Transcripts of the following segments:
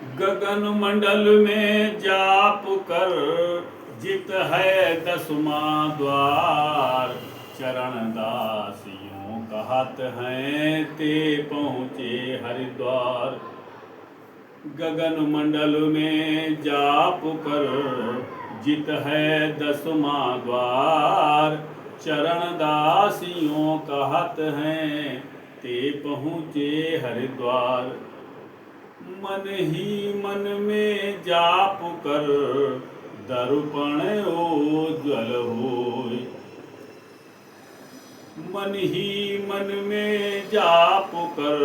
गगन मंडल में जाप कर जित है दसवां द्वार। चरण दास यूं कहत हैं ते पहुँचे हरिद्वार। गगन मंडल में जाप कर जित है दसवां द्वार। चरण दास यूं कहत हैं ते पहुँचे हरिद्वार। मन ही मन में जाप कर दर्पण उज्ज्वल होय। मन ही मन में जाप कर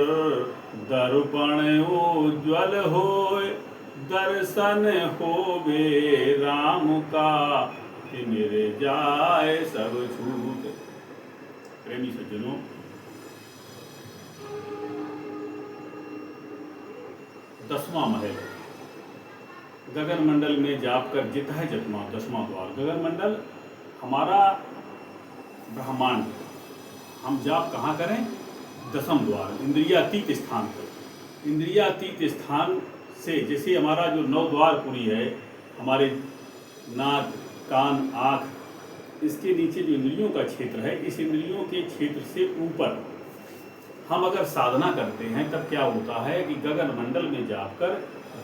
दर्पण उज्ज्वल होय। दर्शन होवे राम का तिमिर जाए सब छूट। प्रेमी सज्जनों, दसवां महल। गगन मंडल में जाप कर जित है दसवां द्वार। गगन मंडल हमारा ब्रह्मांड। हम जाप कहाँ करें? दसम द्वार, इंद्रियातीत स्थान पर। इंद्रियातीत स्थान से जैसे हमारा जो 9 द्वार पुरी है, हमारे नाक, कान, आँख, इसके नीचे जो इंद्रियों का क्षेत्र है, इस इंद्रियों के क्षेत्र से ऊपर हम अगर साधना करते हैं तब क्या होता है कि गगन मंडल में जाकर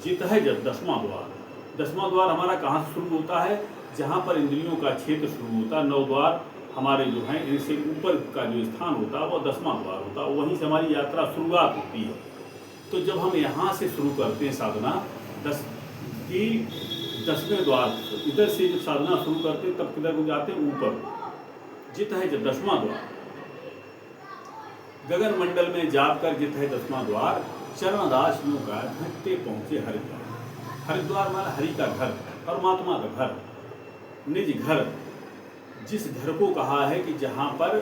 जित है जब दसवां द्वार। दसवां द्वार हमारा कहाँ से शुरू होता है? जहाँ पर इंद्रियों का क्षेत्र शुरू होता है। 9 द्वार हमारे जो हैं, इनसे ऊपर का जो स्थान होता है वो दसवां द्वार होता है। वहीं से हमारी यात्रा शुरुआत होती है। तो जब हम यहाँ से शुरू करते हैं साधना 10वें द्वार, इधर से जब साधना शुरू करते हैं तब किधर को जाते हैं? ऊपर। जित है जब दसवां द्वार। गगन मंडल में जाप कर जित है दसवां द्वार। चरण दास यूं कहत ते पहुँचे हरिद्वार। हरिद्वार माना हरि का घर, परमात्मा का घर, निज घर। जिस घर को कहा है कि जहाँ पर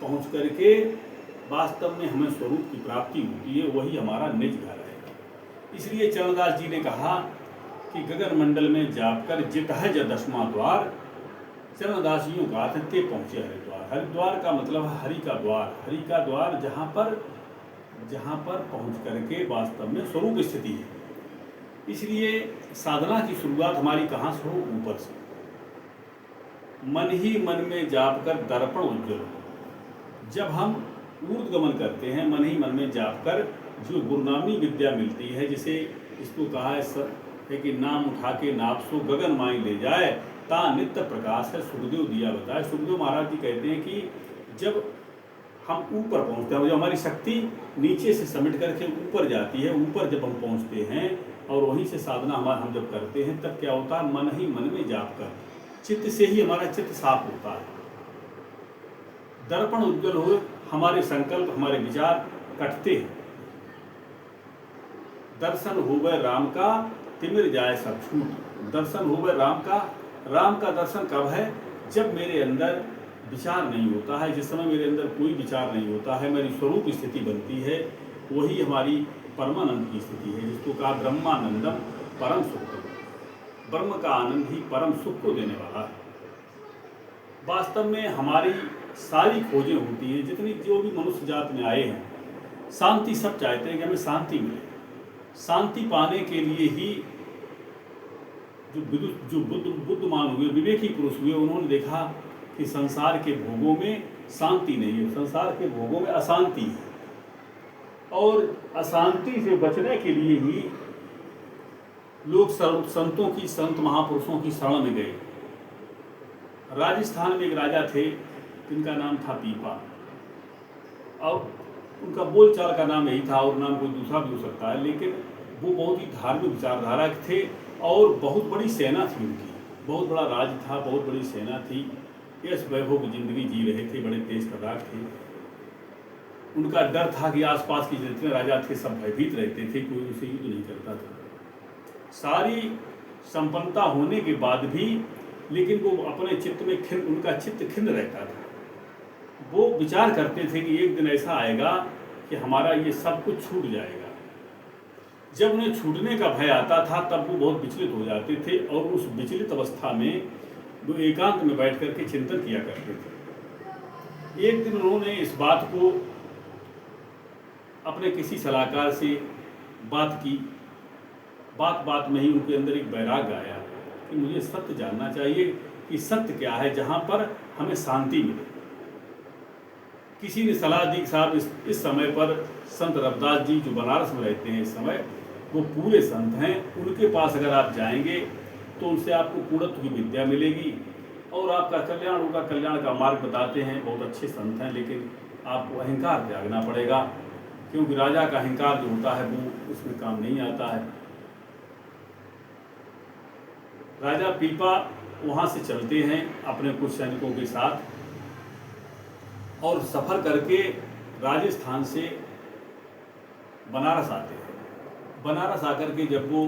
पहुँच करके वास्तव में हमें स्वरूप की प्राप्ति होती है, वही हमारा निज घर है। इसलिए चरणदास जी ने कहा कि गगन मंडल में जाप कर जित है जब दसवां द्वार। चरणदास यूं कहत ते पहुँचे हरिद्वार। हरिद्वार का मतलब है हरि का द्वार। हरि का द्वार जहाँ पर पहुँच करके वास्तव में स्वरूप स्थिति है। इसलिए साधना की शुरुआत हमारी कहाँ से हो? ऊपर से। मन ही मन में जाप कर दर्पण उज्ज्वल हो। जब हम ऊर्ध्वगमन करते हैं, मन ही मन में जाप कर, जो गुरुनामी विद्या मिलती है, जिसे इसको कहा है कि नाम उठा के नाप सो गगन माई ले जाए, ता नित्य प्रकाश है सुखदेव दिया बताए। सुखदेव महाराज जी कहते हैं कि जब हम ऊपर पहुंचते हैं, जो हमारी शक्ति नीचे से समेट करके ऊपर जाती है, ऊपर जब हम पहुंचते हैं और वहीं से साधना हम जब करते हैं, तब क्या होता है? मन ही मन में जाप कर, चित्त से ही हमारा चित्त साफ होता है। दर्पण उज्ज्वल हो, हमारे संकल्प, हमारे विचार कटते हैं। दर्शन होवे राम का तिमिर जाए सब छूट। दर्शन होवे राम का। राम का दर्शन कब है? जब मेरे अंदर विचार नहीं होता है। जिस समय मेरे अंदर कोई विचार नहीं होता है, मेरी स्वरूप स्थिति बनती है, वही हमारी परमानंद की स्थिति है, जिसको कहा ब्रह्मानंदम परम सुख। ब्रह्म का आनंद ही परम सुख को देने वाला है। वास्तव में हमारी सारी खोजें होती हैं, जितनी जो भी मनुष्य जात में आए हैं, शांति सब चाहते हैं कि हमें शांति मिले। शांति पाने के लिए ही जो बुद्धिमान हुए, विवेकी पुरुष हुए, उन्होंने देखा कि संसार के भोगों में शांति नहीं है, संसार के भोगों में अशांति है। और अशांति से बचने के लिए ही लोग संत महापुरुषों की शरण में गए। राजस्थान में एक राजा थे जिनका नाम था पीपा, और उनका बोलचाल का नाम यही था, और नाम कोई दूसरा भी हो सकता है, लेकिन वो बहुत ही धार्मिक विचारधारा के थे और बहुत बड़ी सेना थी उनकी। बहुत बड़ा राज था, बहुत बड़ी सेना थी। यश वैभव की जिंदगी जी रहे थे, बड़े तेज तर्राक थे। उनका डर था कि आसपास के जितने राजा थे सब भयभीत रहते थे, कोई उनसे युद्ध नहीं करता था। सारी संपन्नता होने के बाद भी लेकिन वो अपने चित्त में उनका चित्त खिन्न रहता था। वो विचार करते थे कि एक दिन ऐसा आएगा कि हमारा ये सब कुछ छूट जाएगा। जब उन्हें छूटने का भय आता था तब वो बहुत विचलित हो जाते थे, और उस विचलित अवस्था में वो एकांत में बैठ करके चिंतन किया करते थे। एक दिन उन्होंने इस बात को अपने किसी सलाहकार से बात की बात बात में ही उनके अंदर एक वैराग्य आया कि मुझे सत्य जानना चाहिए कि सत्य क्या है जहाँ पर हमें शांति मिले। किसी ने सलाह दी कि साहब इस समय पर संत रविदास जी जो बनारस में रहते हैं इस समय, वो पूरे संत हैं, उनके पास अगर आप जाएंगे तो उनसे आपको पूर्णत्व की विद्या मिलेगी और आपका कल्याण होगा। कल्याण का मार्ग बताते हैं, बहुत अच्छे संत हैं, लेकिन आपको अहंकार त्यागना पड़ेगा, क्योंकि राजा का अहंकार जो होता है वो उसमें काम नहीं आता है। राजा पीपा वहाँ से चलते हैं अपने कुछ सैनिकों के साथ और सफ़र करके राजस्थान से बनारस आते हैं। बनारस आकर के जब वो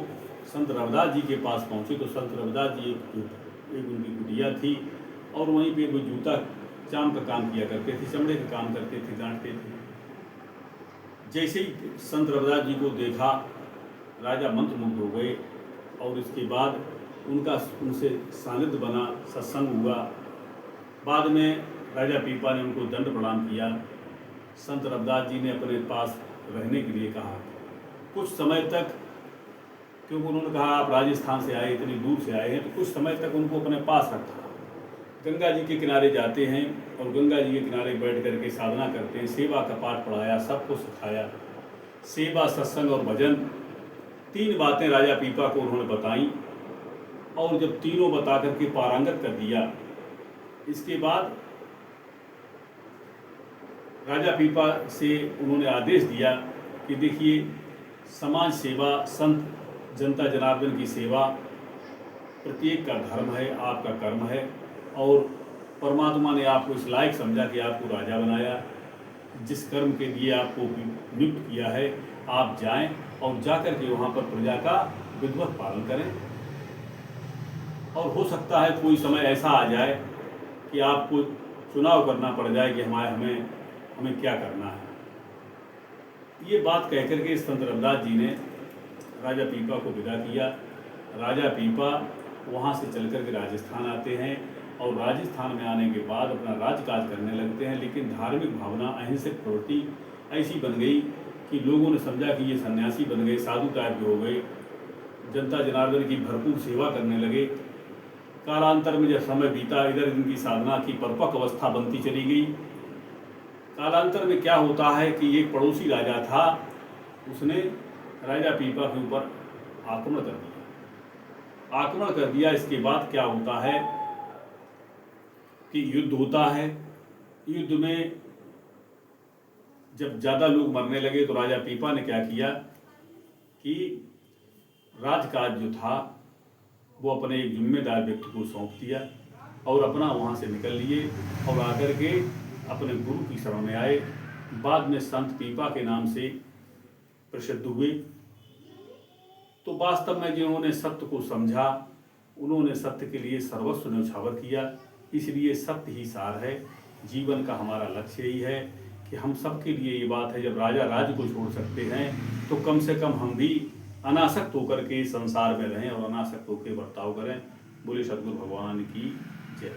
संत रविदास जी के पास पहुँचे तो संत रविदास जी एक उनकी कुटिया थी और वहीं पे वो जूता चाम का काम किया करते थे, चमड़े का काम करते थे, गांठते थे। जैसे ही संत रविदास जी को देखा राजा मंत्रमुग्ध हो गए और इसके बाद उनसे सानिध्य बना, सत्संग हुआ। बाद में राजा पीपा ने उनको दंड प्रणाम किया। संत रविदास जी ने अपने पास रहने के लिए कहा कुछ समय तक, क्योंकि उन्होंने कहा आप राजस्थान से आए, इतनी दूर से आए हैं, तो कुछ समय तक उनको अपने पास रखा। गंगा जी के किनारे जाते हैं और गंगा जी के किनारे बैठ करके साधना करते हैं, सेवा का पाठ पढ़ाया, सबको सिखाया। सेवा, सत्संग और भजन, 3 बातें राजा पीपा को उन्होंने बताई और जब तीनों बता करके पारंगत कर दिया, इसके बाद राजा पीपा से उन्होंने आदेश दिया कि देखिए समाज सेवा, संत जनता जनार्दन की सेवा प्रत्येक का धर्म है, आपका कर्म है और परमात्मा ने आपको इस लायक समझा कि आपको राजा बनाया। जिस कर्म के लिए आपको नियुक्त किया है आप जाएं और जाकर के वहाँ पर प्रजा का विधिवत पालन करें। और हो सकता है कोई समय ऐसा आ जाए कि आपको चुनाव करना पड़ जाए कि हमें क्या करना है। ये बात कह करके संत रविदास जी ने राजा पीपा को विदा किया। राजा पीपा वहाँ से चल कर के राजस्थान आते हैं और राजस्थान में आने के बाद अपना राजकाज करने लगते हैं, लेकिन धार्मिक भावना, अहिंसक प्रवृत्ति ऐसी बन गई कि लोगों ने समझा कि ये सन्यासी बन गए, साधु टाइप के हो गए, जनता जनार्दन की भरपूर सेवा करने लगे। कालांतर में जब समय बीता, इधर इनकी साधना की परिपक्व अवस्था बनती चली गई। कालांतर में क्या होता है कि एक पड़ोसी राजा था, उसने राजा पीपा के ऊपर आक्रमण कर दिया। इसके बाद क्या होता है कि युद्ध होता है। युद्ध में जब ज़्यादा लोग मरने लगे तो राजा पीपा ने क्या किया कि राजकाज जो था वो अपने एक जिम्मेदार व्यक्ति को सौंप दिया और अपना वहाँ से निकल लिए और आकर के अपने गुरु की शरण में आए। बाद में संत पीपा के नाम से प्रसिद्ध हुए। तो वास्तव में जिन्होंने सत्य को समझा, उन्होंने सत्य के लिए सर्वस्व न्यौछावर किया। इसलिए सत्य ही सार है। जीवन का हमारा लक्ष्य यही है कि हम सबके लिए ये बात है, जब राजा राज्य को छोड़ सकते हैं तो कम से कम हम भी अनासक्त होकर के संसार में रहें और अनासक्त होकर बर्ताव करें। बोले सद्गुरु भगवान की जय।